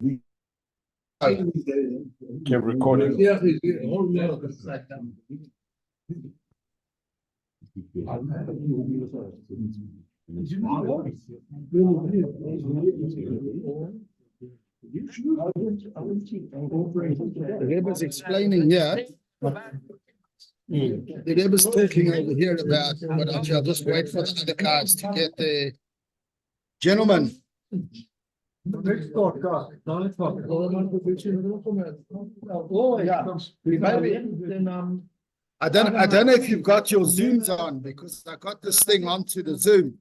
Keep recording. The Rebbe is explaining here. The Rebbe is talking over here about what I'll just wait for the other cards to get there. Gentlemen. I don't know if you've got your Zooms on, because I got this thing onto the Zoom.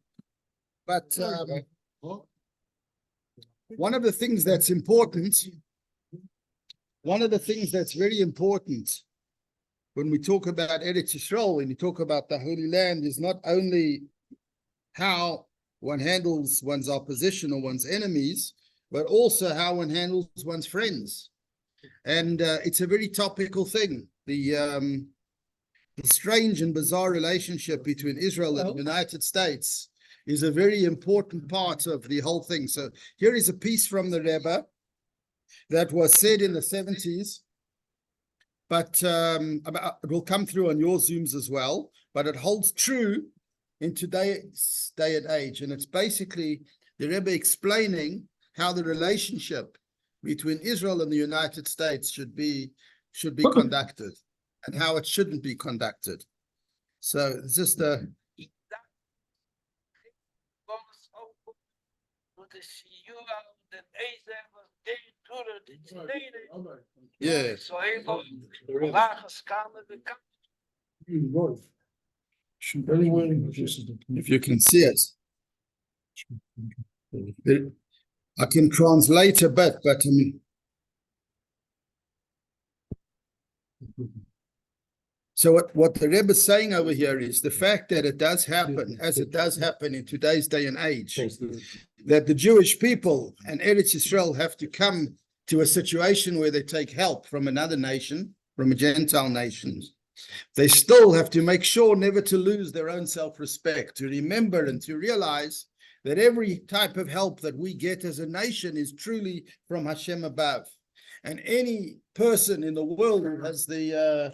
But one of the things that's important, one of the things that's very important when we talk about Eretz Yisrael, when we talk about the Holy Land, is not only how one handles one's opposition or one's enemies, but also how one handles one's friends. And it's a very topical thing. The strange and bizarre relationship between Israel and the United States is a very important part of the whole thing. So here is a piece from the Rebbe that was said in the 70s, but it will come through on your Zooms as well, but it holds true in today's day and age. And it's basically the Rebbe explaining how the relationship between Israel and the United States should be conducted and how it shouldn't be conducted. So it's just a... Yeah. If you can see it. I can translate a bit, but I mean... So what the Rebbe is saying over here is the fact that it does happen, as it does happen in today's day and age, that the Jewish people and Eretz Yisrael have to come to a situation where they take help from another nation, from a Gentile nation. They still have to make sure never to lose their own self-respect, to remember and to realize that every type of help that we get as a nation is truly from Hashem above. And any person in the world who has the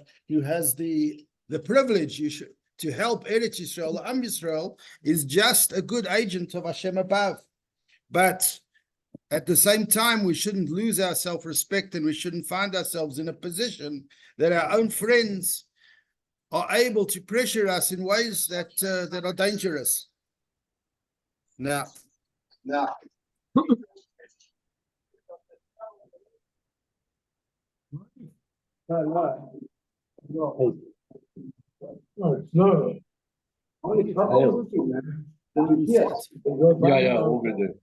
privilege to help Eretz Yisrael, Am Yisrael, is just a good agent of Hashem above. But at the same time, we shouldn't lose our self-respect, and we shouldn't find ourselves in a position that our own friends are able to pressure us in ways that are dangerous. Now. Yeah, over there.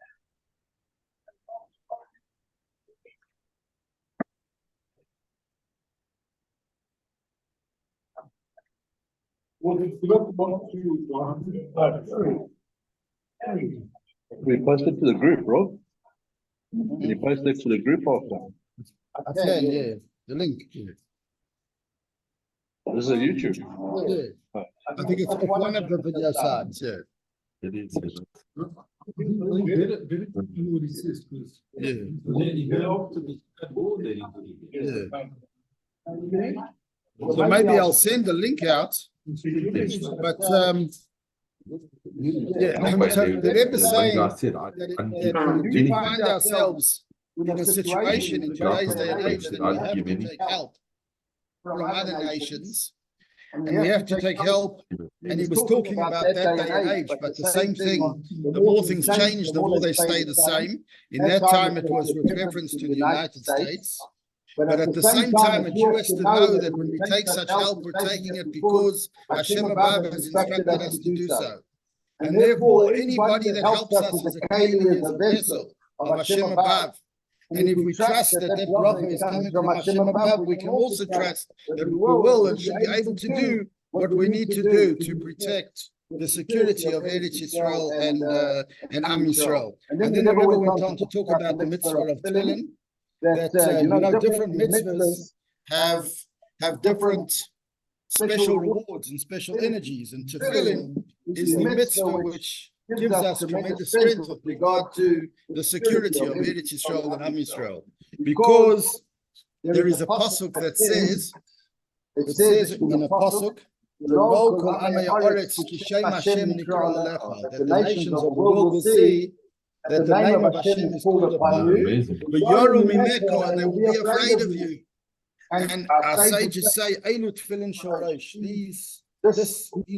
We posted to the group, bro. Can you post it to the group after? I can, yeah. The link. Yeah. This is a YouTube. Yeah. I think it's one of the video sites, yeah. It is. Yeah. So maybe I'll send the link out. But yeah, so the Rebbe is saying that we find ourselves in a situation in today's day and age that we have to take help from other nations, and we have to take help. And he was talking about that day and age, but the same thing, the more things change, the more they stay the same. In that time, it was with reference to the United States. But at the same time, a Jew has to know that when we take such help, we're taking it because Hashem above has instructed us to do so. And therefore, anybody that helps us is a keli, is a vessel of Hashem above. And if we trust that that bracha is coming from Hashem above, we can also trust that we will and should be able to do what we need to do to protect the security of Eretz Yisrael and Am Yisrael. And then the Rebbe went on to talk about the mitzvah of Tefillin, that different mitzvahs have different special rewards and special energies, and Tefillin is the mitzvah which gives us tremendous strength with regard to the security of Eretz Yisrael and Am Yisrael, because there is a pasuk that says, in a pasuk, that the nations of the world will see that the name of Hashem is called upon you, but they will be afraid of you. And our sages say, these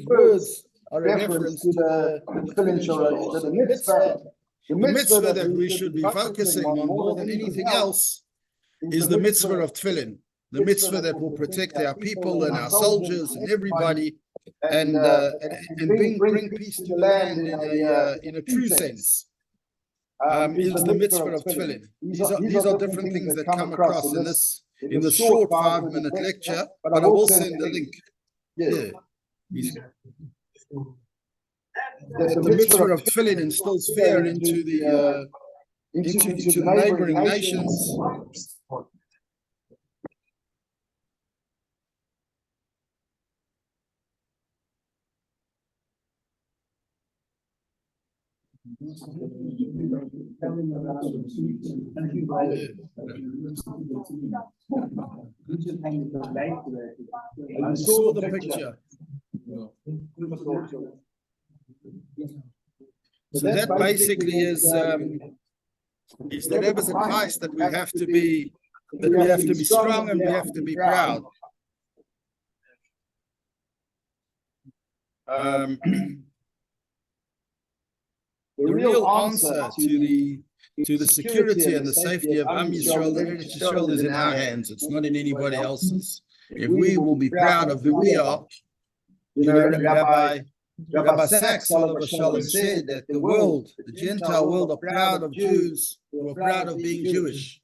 words are a reference to the tefillin shoresh, to the mitzvah. The mitzvah that we should be focusing on more than anything else is the mitzvah of tefillin, the mitzvah that will protect our people and our soldiers and everybody, and bring peace to the land in a true sense. Is the mitzvah of tefillin. These are different things that come across in this short 5-minute lecture, but I will send the link. Yeah. The mitzvah of tefillin instills fear into the neighboring nations. I saw the picture. So that basically is the Rebbe's advice that we have to be strong and we have to be proud. The real answer to the security and the safety of Am Yisrael, Eretz Yisrael, is in our hands. It's not in anybody else's. If we will be proud of who we are, Rabbi Sachs, Oliver Sholem, said that the Gentile world, are proud of Jews who are proud of being Jewish.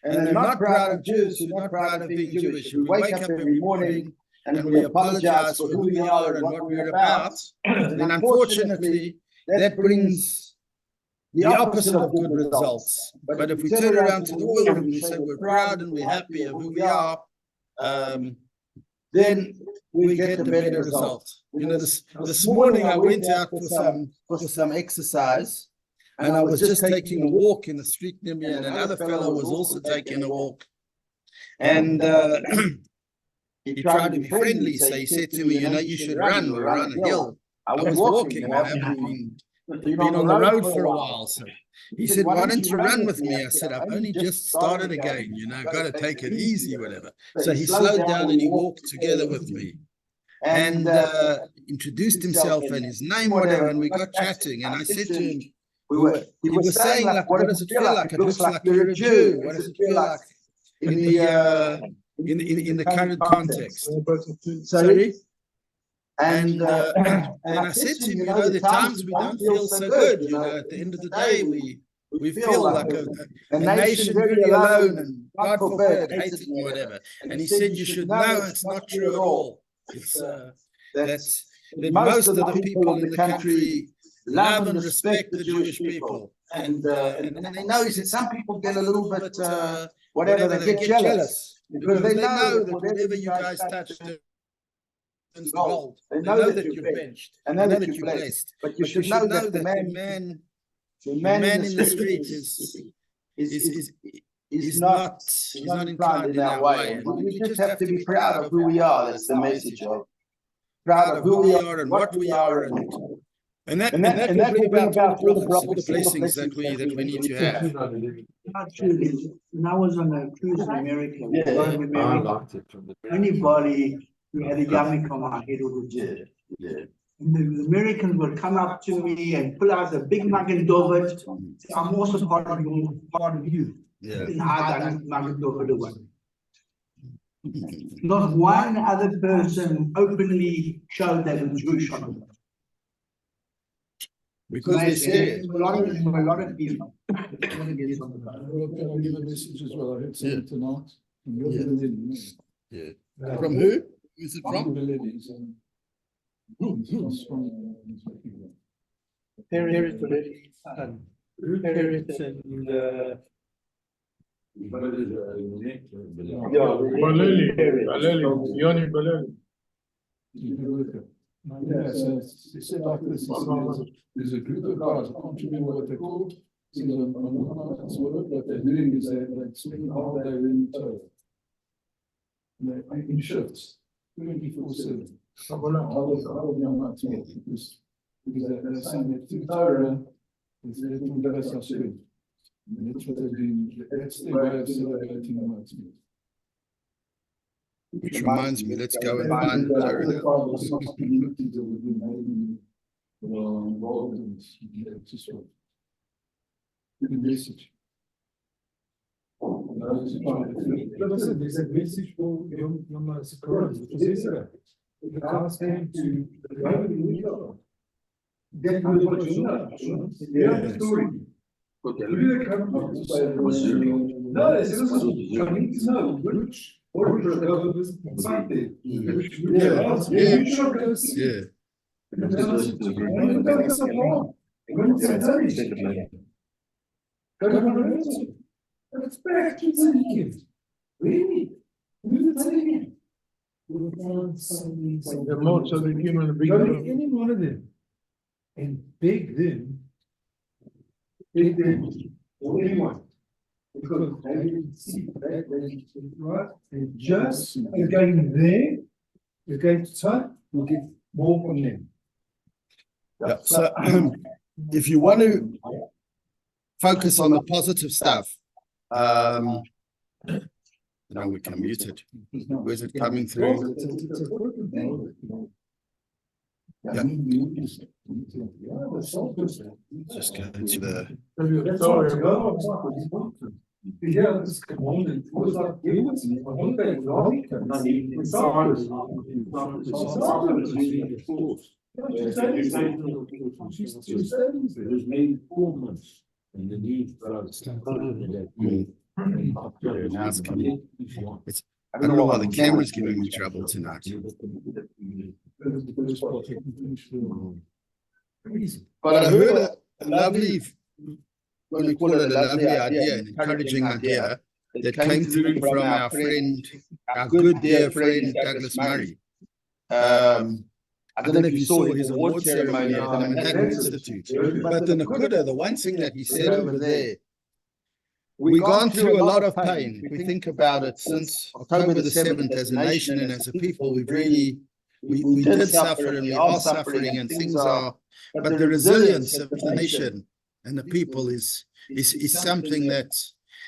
And they're not proud of Jews who are not proud of being Jewish. If we wake up every morning and we apologize for who we are and what we're about, then unfortunately, that brings the opposite of good results. But if we turn around to the world and we say we're proud and we're happy of who we are, then we get the better result. This morning I went out for some exercise, and I was just taking a walk in the street near me, and another fellow was also taking a walk. And he tried to be friendly, so he said to me, you should run. We're on a hill. I was walking. I haven't been on the road for a while. So he said, why don't you run with me? I said, I've only just started again, got to take it easy, whatever. So he slowed down and he walked together with me and introduced himself and his name, whatever, and we got chatting. And I said to him, he was saying, like, what does it feel like? It looks like you're a Jew. What does it feel like in the current context? Sorry? And I said to him, there are times we don't feel so good. At the end of the day, we feel like a nation very alone and God forbid, hated or whatever. And he said, you should know it's not true at all. It's that most of the people in the country love and respect the Jewish people. And they know, he said, some people get a little bit, whatever, they get jealous. Because they know that whatever you guys touch, gold. They know that you're benched. And know that you're blessed. But you should know that the man in the street is not inclined in that way. And we just have to be proud of who we are. That's the message of proud of who we are and what we are, and that will bring about all the blessings that we need to have. When I was on a cruise in America, anybody who had a yarmulke on my head would do. And the Americans would come up to me and pull out a big mug and David. I'm also part of you. Not one other person openly showed they were Jewish on them. Because they scared. A lot of people. I'll give a message as well. I heard something tonight. From who? Is it from? Yeah, so he said like this, he said, there's a group of guys, I can't remember what they're called. He said, what they're doing is they're spending the whole day in Torah. They're in shifts, 24/7. Because they're saying that through Torah, is everything that us are spent. And that's what they're doing, that's their way of celebrating the Hatsmaut. Which reminds me, let's go and find Torah now. Good message. There's a message for Yom Sikora, which is Israel. The guys came to the government in Israel. That was what you know. Yeah, story. No, they said coming to know which order goes something. It's back to the really? The most of the human being. Any one of them. And beg them, or anyone. Because they didn't see that, right? And just again there, again to time, we'll get more from them. Yeah, so if you want to focus on the positive stuff, now we can mute it. Where's it coming through? Yeah. Just go to the. There's maybe 4 months and the need for us. I don't know why the camera's giving me trouble tonight. But I heard a lovely, what we call it, a lovely idea, an encouraging idea that came through from our friend, our good dear friend, Douglas Murray. I don't know if you saw his award ceremony at the Manhattan Institute, but the Nakuda, the one thing that he said over there, we've gone through a lot of pain. If we think about it, since October the 7th, as a nation and as a people, we've really, we did suffer and we are suffering and things are, but the resilience of the nation and the people is something that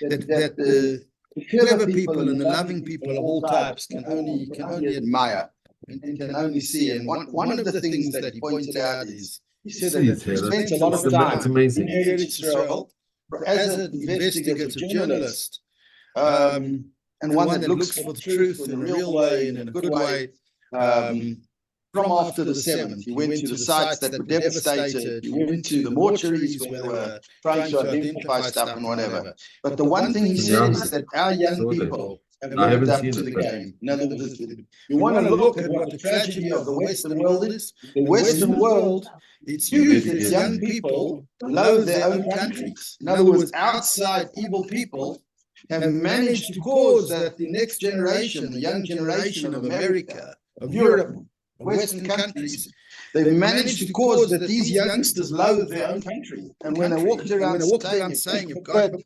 the clever people and the loving people of all types can only admire and can only see. And one of the things that he pointed out is, he said that he spent a lot of time in Eretz Israel as an investigative journalist, and one that looks for the truth in a real way and in a good way. From after the 7th, he went to the sites that were devastated, he went to the mortuaries where they were trying to identify stuff and whatever. But the one thing he said is that our young people have lived up to the game. In other words, you want to look at what the tragedy of the Western world is. The Western world, it's youth, it's young people loathe their own countries. In other words, outside evil people have managed to cause that the next generation, the young generation of America, of Europe, Western countries, they've managed to cause that these youngsters loathe their own country. And when they walked around saying,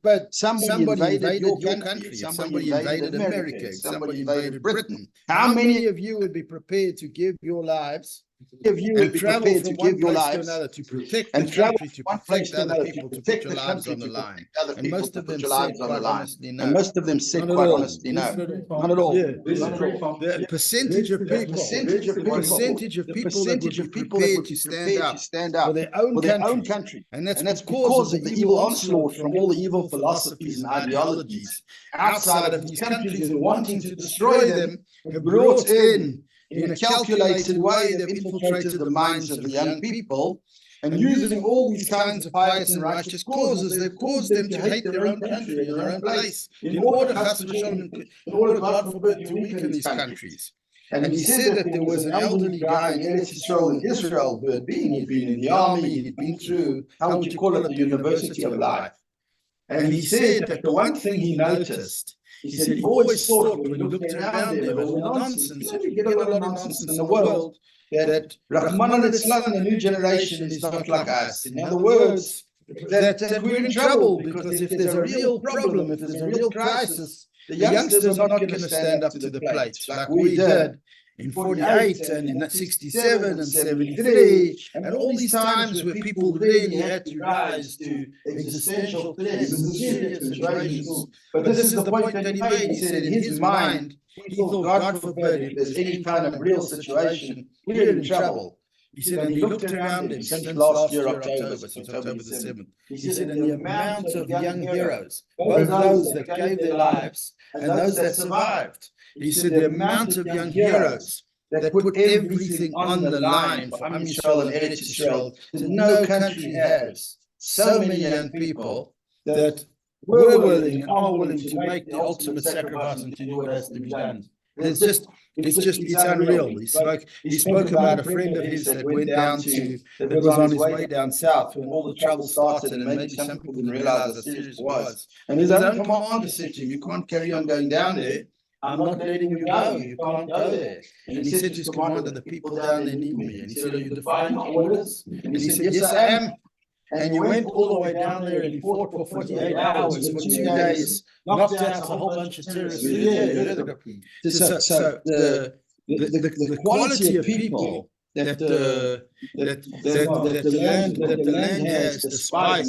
but somebody invaded your country, somebody invaded America, somebody invaded Britain, how many of you would be prepared to give your lives? If you would be prepared to give your lives to another, to protect the country, to protect other people, to put your lives on the line. And most of them said quite honestly no. And most of them said quite honestly no. Not at all. The percentage of people that would be prepared to stand up for their own country. And that's because of the evil onslaught from all the evil philosophies and ideologies outside of these countries and wanting to destroy them have brought in a calculated way, they've infiltrated the minds of the young people, and using all these kinds of pious and righteous causes, they've caused them to hate their own country and their own place, in order, God forbid, to weaken these countries. And he said that there was an elderly guy in Eretz Yisrael in Israel who had been in the army, he'd been through, how would you call it, the University of Life. And he said that the one thing he noticed, he said he always thought when he looked around there, all the nonsense, you get a lot of nonsense in the world, that Rahman al-Islam, the new generation, is not like us. In other words, that we're in trouble, because if there's a real problem, if there's a real crisis, the youngsters are not going to stand up to the plate like we did in 48 and in 67 and 73, and all these times where people really had to rise to existential threats and serious situations. But this is the point that he made. He said in his mind, he thought, God forbid, if there's any kind of real situation, we're in trouble. He said, and he looked around him since last year, October, since October the 7th. He said, and the amount of young heroes, both those that gave their lives and those that survived. He said, the amount of young heroes that put everything on the line for Am Yisrael and Eretz Yisrael. No country has so many young people that were willing and are willing to make the ultimate sacrifice and to do what has to be done. It's unreal. He spoke about a friend of his that went down that was on his way down south when all the trouble started, and maybe some people didn't realize how serious it was. And his own commander said to him, you can't carry on going down there. I'm not letting you go. You can't go there. And he said to his commander, the people down there need me. And he said, are you defying my orders? And he said, yes, I am. And you went all the way down there and you fought for 48 hours, for 2 days, knocked out a whole bunch of terrorists. So the quality of people that the land has, despite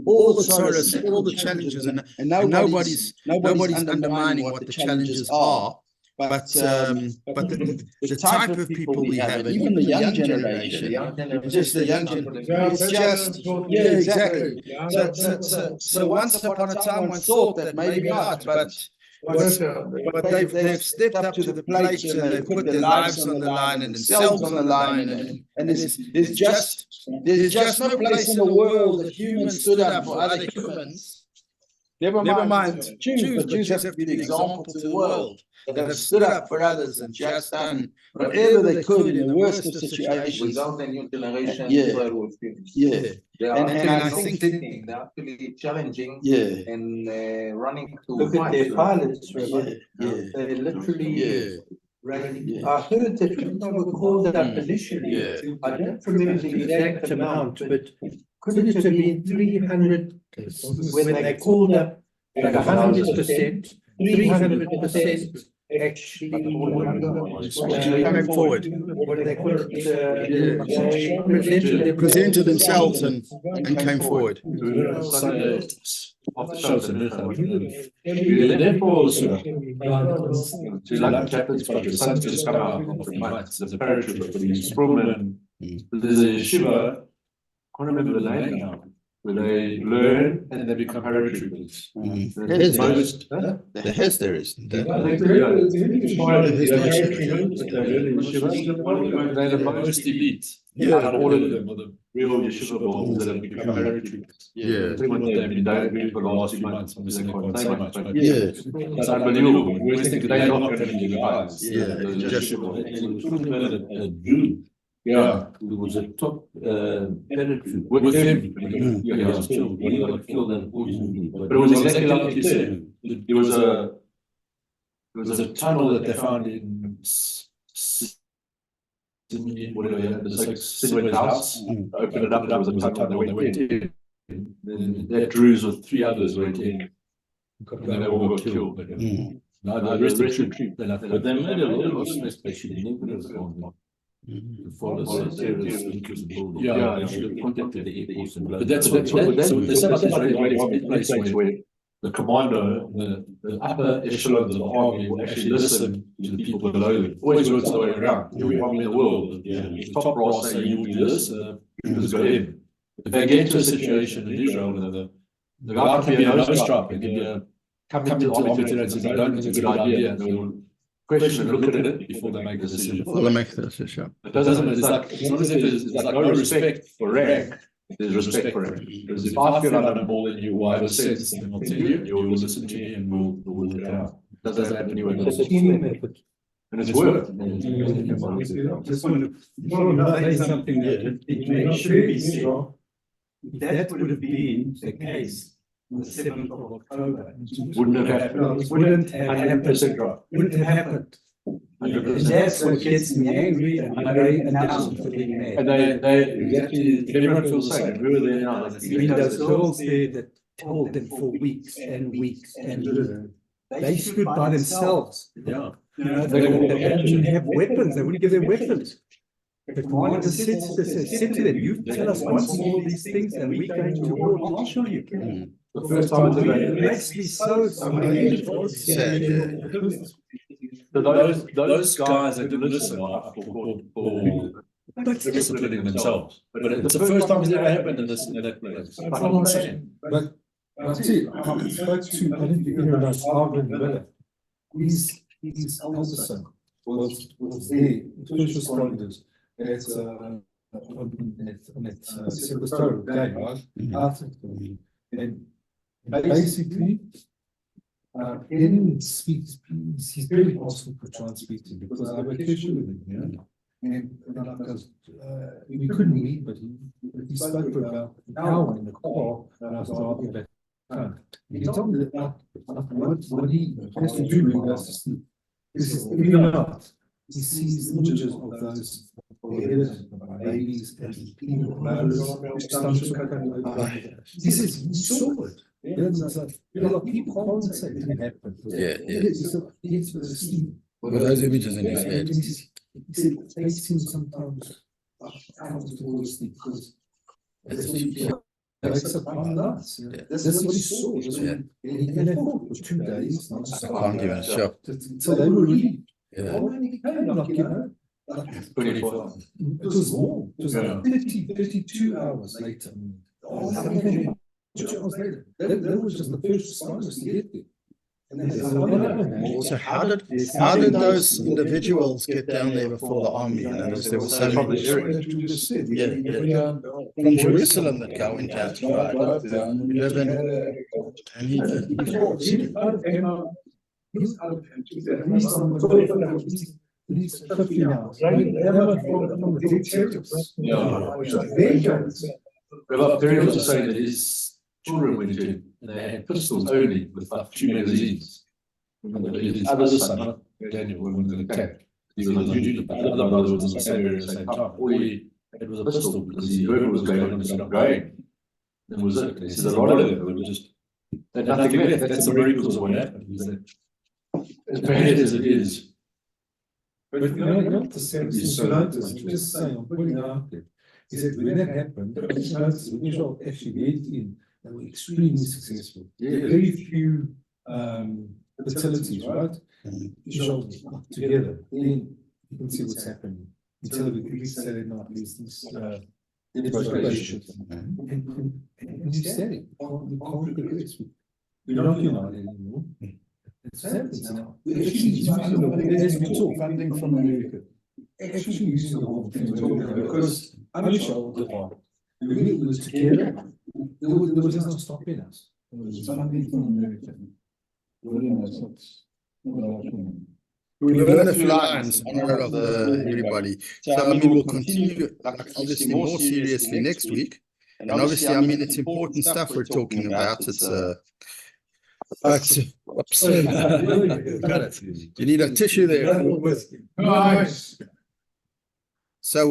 all the sorrows and all the challenges, and nobody's undermining what the challenges are. But the type of people we have, and even the young generation, just the young generation, it's just, yeah, exactly. So once upon a time, one thought that maybe not, but they've stepped up to the plate and they've put their lives on the line and themselves on the line, and there's just no place in the world that humans stood up for other humans. Never mind Jews, but Jews have to be the example to the world, that have stood up for others and just done whatever they could in the worst of situations. Without the new generation, Yeah. will finish. Yeah. They are And I actually think thinking, they're actually challenging Yeah. and running to Look at their pilots, Yeah. Rabbi. Yeah. They literally. Yeah. I heard that when they were called up initially. Yeah. I don't remember the exact amount, but could it have been 300 when they called up like 100%, 300% actually Coming forward. what do they call it? Presented themselves and came forward. There's a yeshiva, I can't remember the name now, where they learn and they become paratroopers. There is. They're the most elite. Yeah. All of them are the real yeshiva boys that have become paratroopers. Yeah. Everyone they've been doing for the last few months, obviously they can't say much, but Yeah. it's unbelievable. We always think they're not going to be the guys. Yeah. Those Just- yeshiva. June, Yeah. who was a top paratrooper. With him. Yeah, he was killed. He got killed unfortunately. But it was exactly like you said. There was a tunnel that they found in whatever, the Sidway's house. Opened it up, there was a tunnel, they went in. Then that Druze with 3 others went in. And then they all got killed. But no, the rest of the troop, But they made a lot of space, they should never have gone to follow the terrorists into the building. Yeah. They should have contacted the Air Force and but that's the place where the commander, the upper echelons of the army will actually listen to the people below them. Always works the way around. Every army in the world, the top brass say you will do this, just go in. If they get to a situation in Israel where the guy can be a nose stripe and come into the army and says, I don't think it's a good idea, and they will question and look at it before they make a decision. It doesn't, it's like, it's not as if there's like no respect for rank. There's respect for rank. Because if I feel I'm more than you, will I have a sense, then I'll tell you, you'll listen to me and we'll work it out. It doesn't happen anywhere else. And it's worked. Just want to say something that it should be said. That would have been the case on the 7th of October. Wouldn't have happened. Wouldn't have 100% right. Wouldn't have happened. And that's what gets me angry, and they announce it for being mad. And everyone feels the same. We were there now. I mean, those girls there that told them for weeks and weeks and weeks. They stood by themselves. Yeah. You know, they didn't have weapons. They wouldn't give them weapons. But one just said to them, you tell us once more these things and we're going to war. I'll show you. The first time It makes me so Sad, Those guys that didn't listen are for disciplining themselves. But it's the first time it's ever happened in that place. That's what I'm saying. But I see, I spoke to, I think you know, Alvin Miller. His elder son was there, first responders at Silverstone game, right? And basically, anyone speaks, he's very possible to try and speak to him because I have a tissue with him, you know. And because we couldn't meet, but he spoke for about an hour in the car, and I was talking about time. He told me that what he has to do when he goes to sleep is every night he sees images of those babies and people, he says he saw it. People can't say it didn't happen. With those images in his head. He said it takes him sometimes comfortable to sleep because it's a fun nights. That's what he saw. And they thought it was 2 days. I can't give it a shot. So they were really. Yeah. It was more. It was 32 hours later. 2 hours later. That was just the first responders to get there. So how did those individuals get down there before the army? You know, there was so many from Jerusalem that go into He's 50 now. Perry was saying that his children went to him and they had pistols only with like 2 magazines. His other son, Daniel, went in the attack. He was on duty, but the other brother was in the same area at the same time. All he had was a pistol because he heard what was going on and stopped going. That was it. He said a lot of them were just, they had nothing left. That's the miracles of what happened. As bad as it is. But you know, the sense is just saying, I'm putting it out there. He said, when that happened, when Israel actually went in, they were extremely successful. Very few fatalities, right? Israel together. Then you can see what's happening. Until we Saturday night, there's this demonstration. And you said it, we can't progress. We're not united anymore. It's happening now. We're actually using as we talk, funding from America. Actually using the whole thing because I'm sure the part. We were together. There was just no stopping us. There was funding from America. We learn a few lines in honor of everybody. So I mean, we'll continue obviously more seriously next week. And obviously, I mean, it's important stuff we're talking about. It's absurd. Got it. You need a tissue there. Nice. So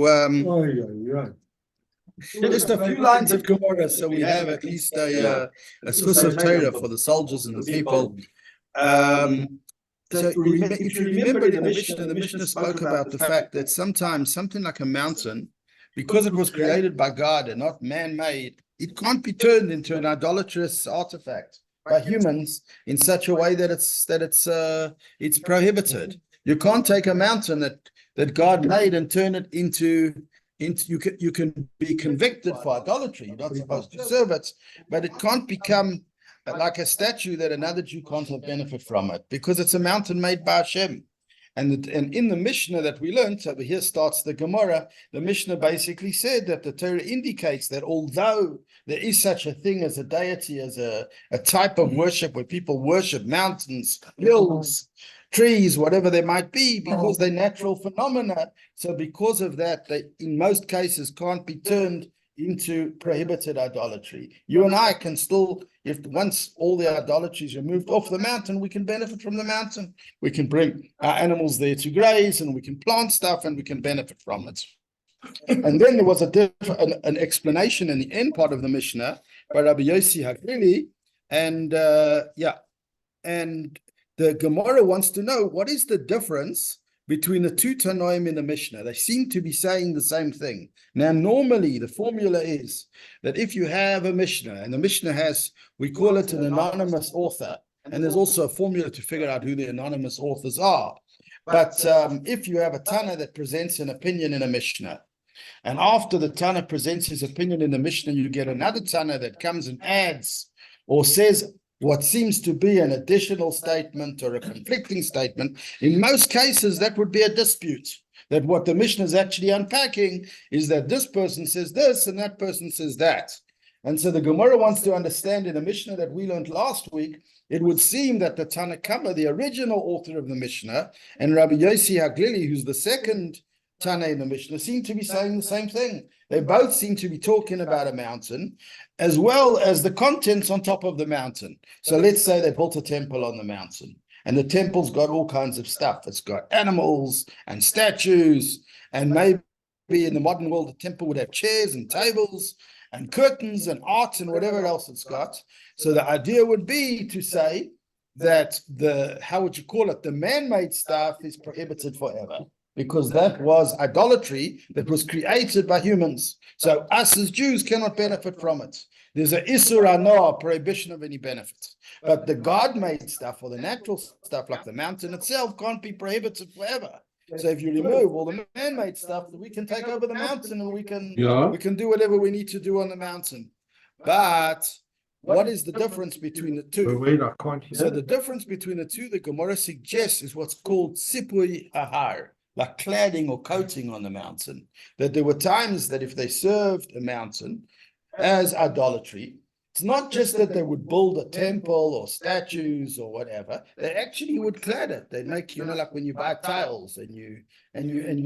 just a few lines of Gemora, so we have at least a source of Torah for the soldiers and the people. So if you remember in the Mishnah spoke about the fact that sometimes something like a mountain, because it was created by God and not man-made, it can't be turned into an idolatrous artifact by humans in such a way that it's prohibited. You can't take a mountain that God made and turn it into you can be convicted for idolatry. You're not supposed to serve it, but it can't become like a statue that another Jew can't have benefit from it because it's a mountain made by Hashem. And in the Mishnah that we learned, so here starts the Gemora, the Mishnah basically said that the Torah indicates that although there is such a thing as a deity, as a type of worship where people worship mountains, hills, trees, whatever they might be, because they're natural phenomena. So because of that, they in most cases can't be turned into prohibited idolatry. You and I can still, if once all the idolatry is removed off the mountain, we can benefit from the mountain. We can bring our animals there to graze, and we can plant stuff, and we can benefit from it. And then there was an explanation in the end part of the Mishnah by Rabbi Yossi Haglili, and and the Gemora wants to know what is the difference between the two Tanoim in the Mishnah. They seem to be saying the same thing. Now, normally the formula is that if you have a Mishnah, and the Mishnah has, we call it an anonymous author, and there's also a formula to figure out who the anonymous authors are. But if you have a Tana that presents an opinion in a Mishnah, and after the Tana presents his opinion in the Mishnah, you get another Tana that comes and adds or says what seems to be an additional statement or a conflicting statement. In most cases, that would be a dispute. That what the Mishnah is actually unpacking is that this person says this and that person says that. And so the Gemora wants to understand in the Mishnah that we learned last week, it would seem that the Tanna Kama, the original author of the Mishnah, and Rabbi Yossi Haglili, who's the second Tana in the Mishnah, seem to be saying the same thing. They both seem to be talking about a mountain as well as the contents on top of the mountain. So let's say they built a temple on the mountain, and the temple's got all kinds of stuff. It's got animals and statues, and maybe in the modern world, the temple would have chairs and tables and curtains and art and whatever else it's got. So the idea would be to say that the man-made stuff is prohibited forever, because that was idolatry that was created by humans. So us as Jews cannot benefit from it. There's a Isur Hanoah, prohibition of any benefit. But the God-made stuff or the natural stuff like the mountain itself can't be prohibited forever. So if you remove all the man-made stuff, we can take over the mountain and we can do whatever we need to do on the mountain. But what is the difference between the two? So the difference between the two, the Gemara suggests, is what's called sipui ahar, like cladding or coating on the mountain. That there were times that if they served a mountain as idolatry, it's not just that they would build a temple or statues or whatever. They actually would clad it. They'd make, like when you buy tiles and you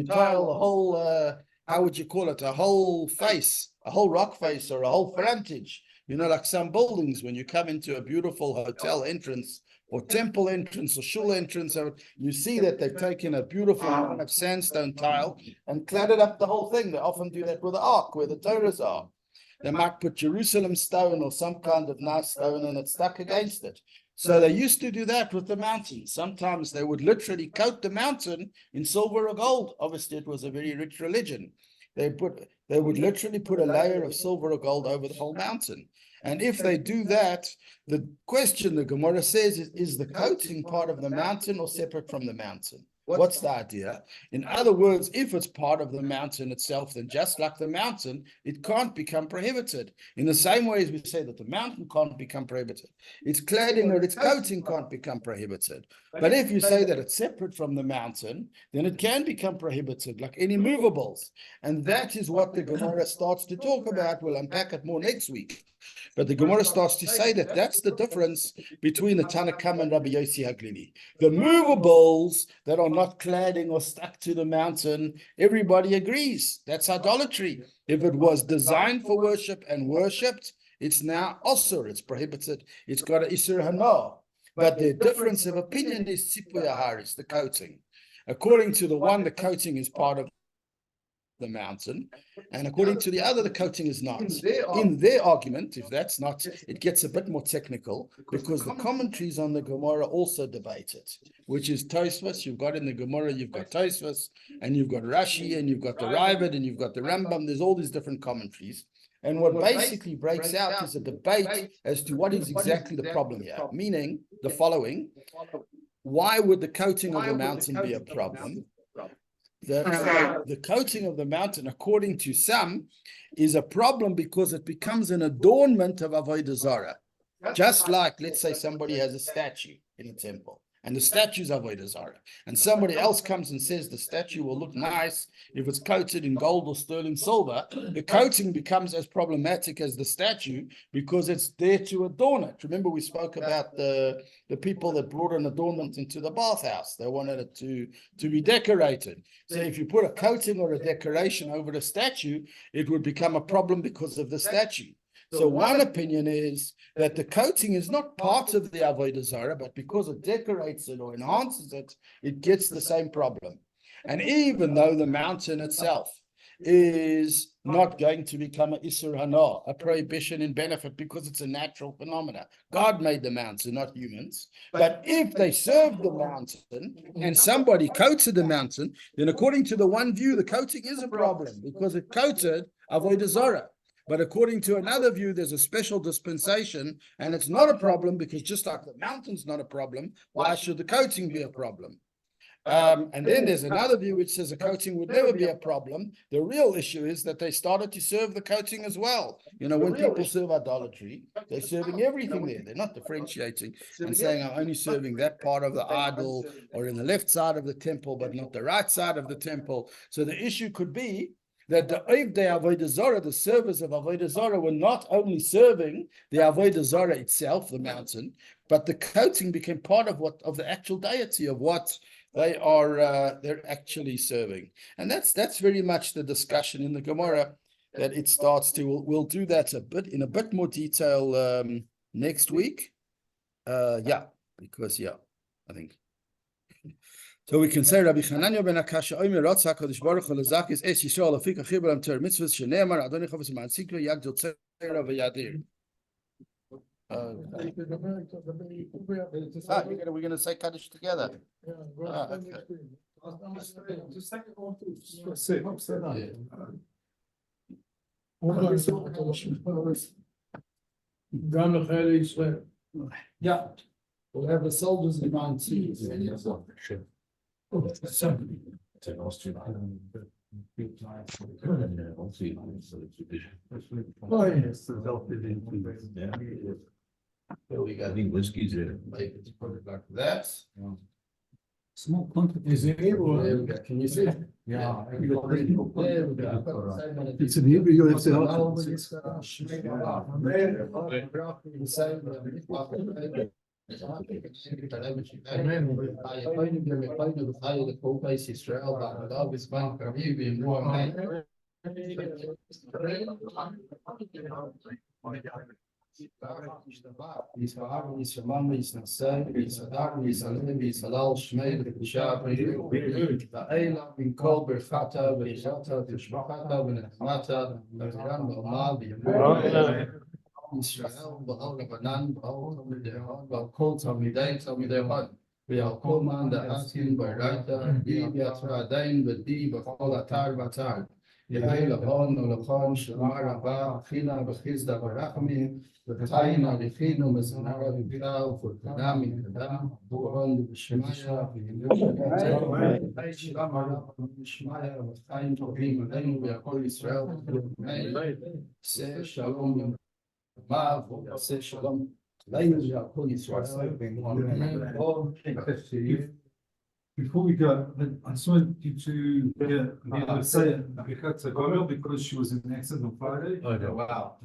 tile a whole, how would you call it? A whole face, a whole rock face or a whole frontage. Like some buildings, when you come into a beautiful hotel entrance or temple entrance or shul entrance, you see that they've taken a beautiful sandstone tile and cladded up the whole thing. They often do that with the ark, where the Torahs are. They might put Jerusalem stone or some kind of nice stone and it's stuck against it. So they used to do that with the mountain. Sometimes they would literally coat the mountain in silver or gold. Obviously, it was a very rich religion. They would literally put a layer of silver or gold over the whole mountain. And if they do that, the question the Gemara says is the coating part of the mountain or separate from the mountain? What's the idea? In other words, if it's part of the mountain itself, then just like the mountain, it can't become prohibited. In the same way as we say that the mountain can't become prohibited, its cladding or its coating can't become prohibited. But if you say that it's separate from the mountain, then it can become prohibited, like any movables. And that is what the Gemara starts to talk about. We'll unpack it more next week. But the Gemara starts to say that that's the difference between the Tanna Kama and Rabbi Yossi Haglili. The movables that are not cladding or stuck to the mountain, everybody agrees. That's idolatry. If it was designed for worship and worshipped, it's now osur, it's prohibited. It's got an Isur Hanoah. But the difference of opinion is sipui ahar, it's the coating. According to the one, the coating is part of the mountain, and according to the other, the coating is not. In their argument, if that's not, it gets a bit more technical, because the commentaries on the Gemara also debate it, which is Tosfos. You've got in the Gemara, you've got Tosfos, and you've got Rashi, and you've got the Raavad, and you've got the Rambam. There's all these different commentaries. And what basically breaks out is a debate as to what is exactly the problem here, meaning the following: why would the coating of the mountain be a problem? The coating of the mountain, according to some, is a problem because it becomes an adornment of Avodah Zarah. Just like, let's say somebody has a statue in a temple, and the statue's Avodah Zarah, and somebody else comes and says the statue will look nice if it's coated in gold or sterling silver. The coating becomes as problematic as the statue because it's there to adorn it. Remember, we spoke about the people that brought an adornment into the bathhouse. They wanted it to be decorated. So if you put a coating or a decoration over the statue, it would become a problem because of the statue. So one opinion is that the coating is not part of the Avodah Zarah, but because it decorates it or enhances it, it gets the same problem. And even though the mountain itself is not going to become an Isur Hana, a prohibition in benefit, because it's a natural phenomena. God made the mountain, not humans. But if they serve the mountain and somebody coated the mountain, then according to the one view, the coating is a problem because it coated Avodah Zarah. But according to another view, there's a special dispensation, and it's not a problem because just like the mountain's not a problem, why should the coating be a problem? And then there's another view which says a coating would never be a problem. The real issue is that they started to serve the coating as well. You know, when people serve idolatry, they're serving everything there. They're not differentiating and saying, I'm only serving that part of the idol or in the left side of the temple, but not the right side of the temple. So the issue could be that the Ovdei Avodah Zarah, the servers of Avodah Zarah, were not only serving the Avodah Zarah itself, the mountain, but the coating became part of the actual deity of what they're actually serving. And that's very much the discussion in the Gemora that it starts to. We'll do that in a bit more detail next week. Because I think. So we can say Rabbi Chananya ben Akasha Omer Ratzak Kodesh Baruch Hu Lezakis Es Yisrael Afik Achibaram Ter Mitzvahs Sheneemar Adonai Chavos Ma'an Sikra Yagdil Tzera V'Yadir. We're going to say Kaddish together. Yeah, we'll have the soldiers in mind too. We got whiskey's in it. Put it like that. Small quantities in Hebrew. Can you see? Yeah. It's in Hebrew, you have to Israel, Bahol Banan, Bahol Midehon, Bahol Talmidei, Talmidehon. We are called man the Hatin by Raita, Yatra Dain, the D, Bahol Atar Batar. Yehei Lahon, Olachon, Shamar, Rabba, Achina, Bachizda, Barachmi, the Taina, the Fino, Mesanara, the Bilal, for Kadam, Kadam, Buron, the Shemaya, the Shemaya, the Tain, Tobim, then we are called Israel. Say Shalom. Say Shalom. Before we go, I just wanted you to be able to say Birkat Gomer because she was in an accident on Friday. Okay, wow.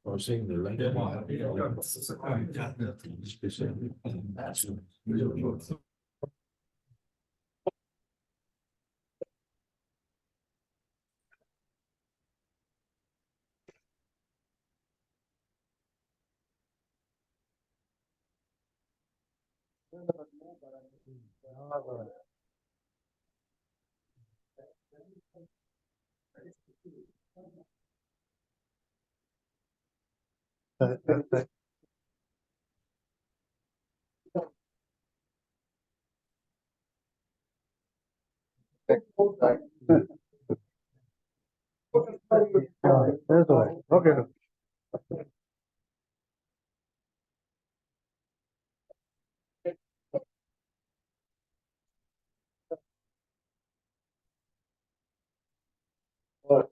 Or seeing the Okay. I'm